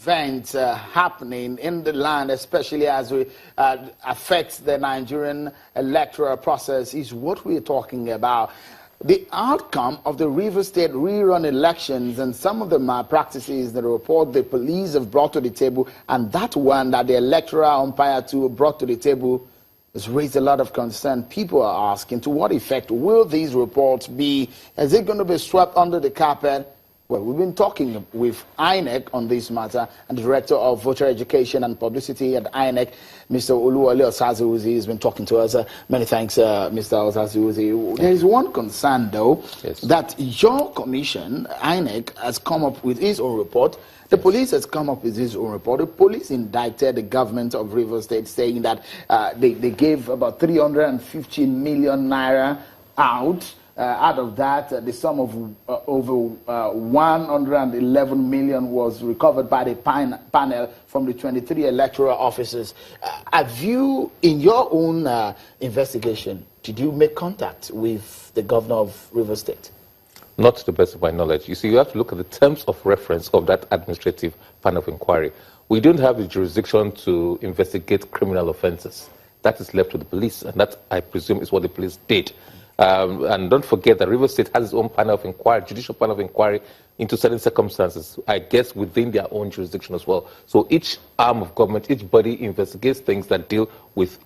events happening in the land, especially as it affects the Nigerian electoral process, is what we're talking about. The outcome of the Rivers State rerun elections and some of the malpractices, the report the police have brought to the table, and that one that the electoral umpire too brought to the table, has raised a lot of concern. People are asking, to what effect will these reports be? Is it going to be swept under the carpet? Well, we've been talking with INEC on this matter, and the Director of Voter Education and Publicity at INEC, Mr. Oluwole Osazuuzi, has been talking to us. Many thanks, Mr. Osazuuzi. There is one concern, though, that your commission, INEC, has come up with its own report. The police has come up with its own report. The police indicted the government of Rivers State, saying that they gave about 350 million naira out. Out of that, the sum of over 111 million was recovered by the panel from the 23 electoral officers. Have you, in your own investigation, did you make contact with the governor of Rivers State? Not to the best of my knowledge. You see, you have to look at the terms of reference of that administrative panel of inquiry. We don't have the jurisdiction to investigate criminal offences. That is left to the police, and that, I presume, is what the police did. And don't forget that Rivers State has its own panel of inquiry, judicial panel of inquiry into certain circumstances, I guess within their own jurisdiction as well. So each arm of government, each body investigates things that deal with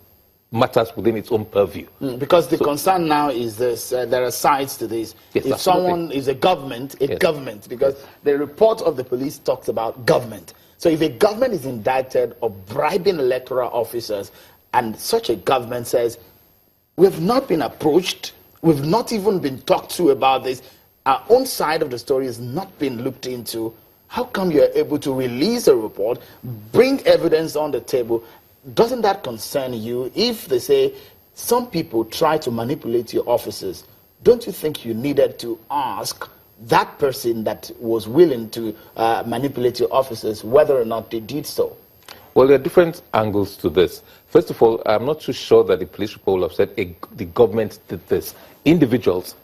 matters within its own purview. Because the concern now is this, there are sides to this. Yes, if someone is a government, government, because the report of the police talks about government. So if a government is indicted of bribing electoral officers, and such a government says, we've not been approached, we've not even been talked to about this, our own side of the story has not been looked into, how come you're able to release a report, bring evidence on the table? Doesn't that concern you? If they say some people try to manipulate your officers, don't you think you needed to ask that person that was willing to manipulate your officers whether or not they did so? Well, there are different angles to this. First of all, I'm not too sure that the police report will have said the government did this. Individuals,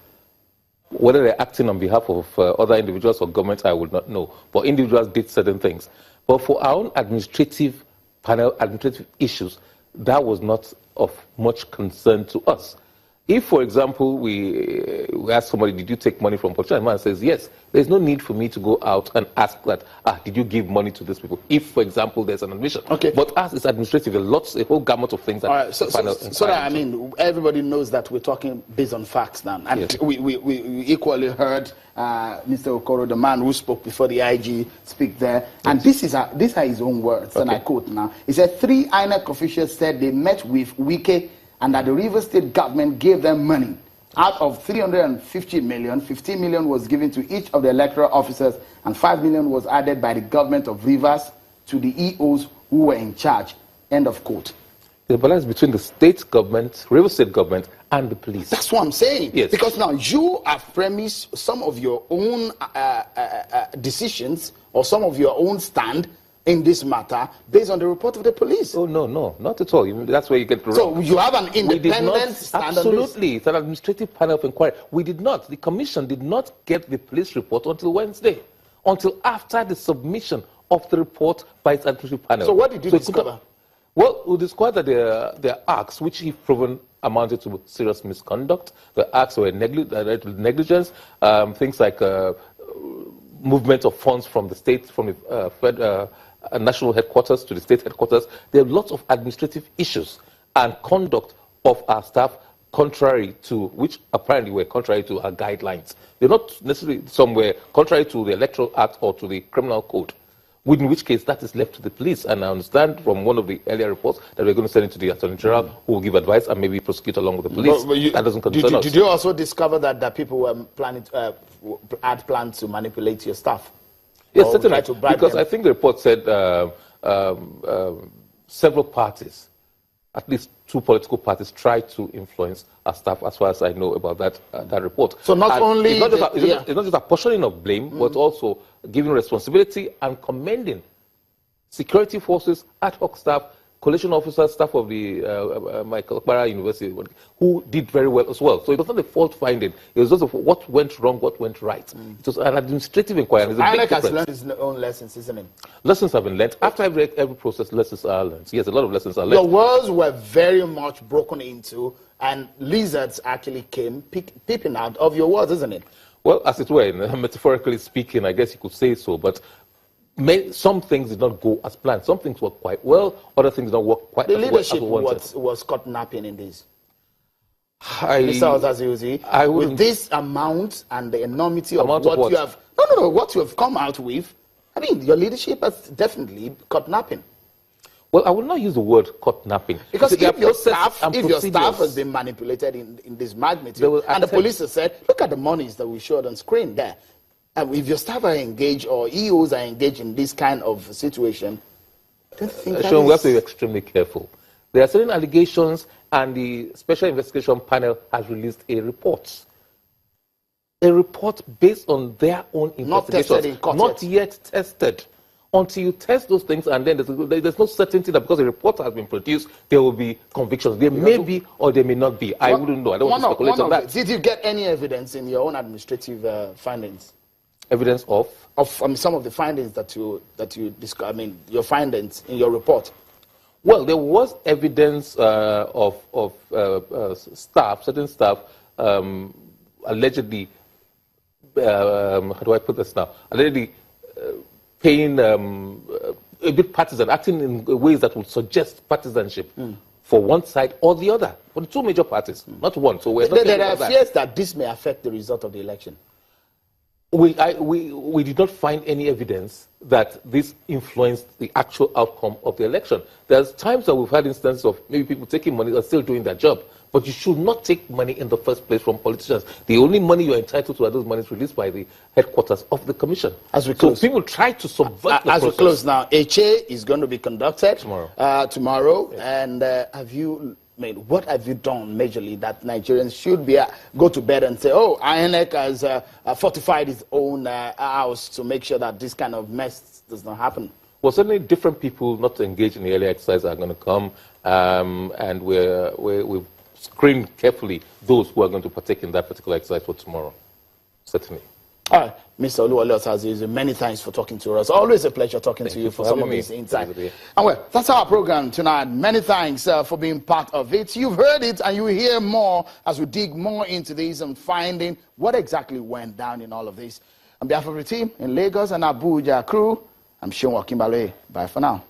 whether they're acting on behalf of other individuals or government, I would not know. But individuals did certain things. But for our own administrative panel, administrative issues, that was not of much concern to us. If, for example, we ask somebody, did you take money from politician? And man says, yes, there's no need for me to go out and ask that, did you give money to these people? If, for example, there's an admission. Okay. But as it's administrative, a whole gamut of things. That all right, so that, I mean, everybody knows that we're talking based on facts now. And yes, we equally heard Mr. Okoro, the man who spoke before the IG, speak there. And these are his own words, and I quote now. He said, 3 INEC officials said they met with Wike and that the Rivers State government gave them money. Out of 350 million, 15 million was given to each of the electoral officers, and 5 million was added by the government of Rivers to the EOs who were in charge. End of quote. The balance between the state government, Rivers State government, and the police. That's what I'm saying. Yes. Because now you have premised some of your own decisions or some of your own stand in this matter based on the report of the police. Oh, no, not at all. That's where you get wrong. So you have an independent stand on this? Absolutely. It's an administrative panel of inquiry. We did not. The commission did not get the police report until Wednesday, until after the submission of the report by its administrative panel. So what did you discover? Well, we discovered that their acts, which if proven amounted to serious misconduct, the acts were negligence, things like movement of funds from the state, from the national headquarters to the state headquarters. There are lots of administrative issues and conduct of our staff contrary to, which apparently were contrary to our guidelines. They're not necessarily somewhere contrary to the Electoral Act or to the Criminal Code, in which case that is left to the police. And I understand from one of the earlier reports that we're going to send it to the Attorney General, who will give advice and maybe prosecute along with the police. That doesn't concern us. Did you also discover that people were had plans to manipulate your staff? Yes, certainly, because I think the report said several parties, at least 2 political parties, tried to influence our staff, as far as I know about that report. So not only... It's not just a portioning of blame, but also giving responsibility and commending security forces, ad hoc staff, collation officers, staff of the Michael Okpara University, who did very well as well. So it was not a fault finding. It was just of what went wrong, what went right. It was an administrative inquiry. So INEC has learned its own lessons, isn't it? Lessons have been learned. After every process, lessons are learned. Yes, a lot of lessons are learned. Your walls were very much broken into, and lizards actually came peeping out of your walls, isn't it? Well, as it were, metaphorically speaking, I guess you could say so, but some things did not go as planned. Some things worked quite well, other things did not work quite as well. The leadership was caught napping in this. Mr. Ozaziuzi, with this amount and the enormity of what you have... what you have come out with, I mean, your leadership has definitely caught napping. Well, I will not use the word caught napping. Because if your staff has been manipulated in this magnitude, and the police have said, look at the monies that we showed on screen there. And if your staff are engaged or EOs are engaged in this kind of situation, don't you think Sean, we have to be extremely careful. There are certain allegations, and the Special Investigation Panel has released a report. A report based on their own investigations. Not tested in court not yet tested. Until you test those things, and then there's no certainty that because a report has been produced, there will be convictions. There may be or there may not be. I wouldn't know. I don't want to speculate on that. Did you get any evidence in your own administrative findings? Evidence of? Some of the findings that you discussed, I mean, your findings in your report. Well, there was evidence of staff, certain staff, allegedly, how do I put this now? Allegedly paying a bit partisan, acting in ways that would suggest partisanship for one side or the other, for the two major parties, not one. So we're not there are fears that this may affect the result of the election. We did not find any evidence that this influenced the actual outcome of the election. There's times that we've had instances of maybe people taking money and still doing their job, but you should not take money in the first place from politicians. The only money you're entitled to are those monies released by the headquarters of the commission. As we close, so people try to subvert the process. As we close now, HA is going to be conducted tomorrow. Yes. And what have you done majorly that Nigerians should go to bed and say, oh, INEC has fortified its own house to make sure that this kind of mess does not happen? Well, certainly different people not engaged in the early exercise are going to come, and we've screened carefully those who are going to partake in that particular exercise for tomorrow. Certainly. All right, Mr. Oluwole Osaziuzi, many thanks for talking to us. Always a pleasure talking to you for some of these insights. And well, that's our program tonight. Many thanks for being part of it. You've heard it, and you will hear more as we dig more into this and finding what exactly went down in all of this. On behalf of the team in Lagos and Abuja crew, I'm Sean Wakimbale. Bye for now.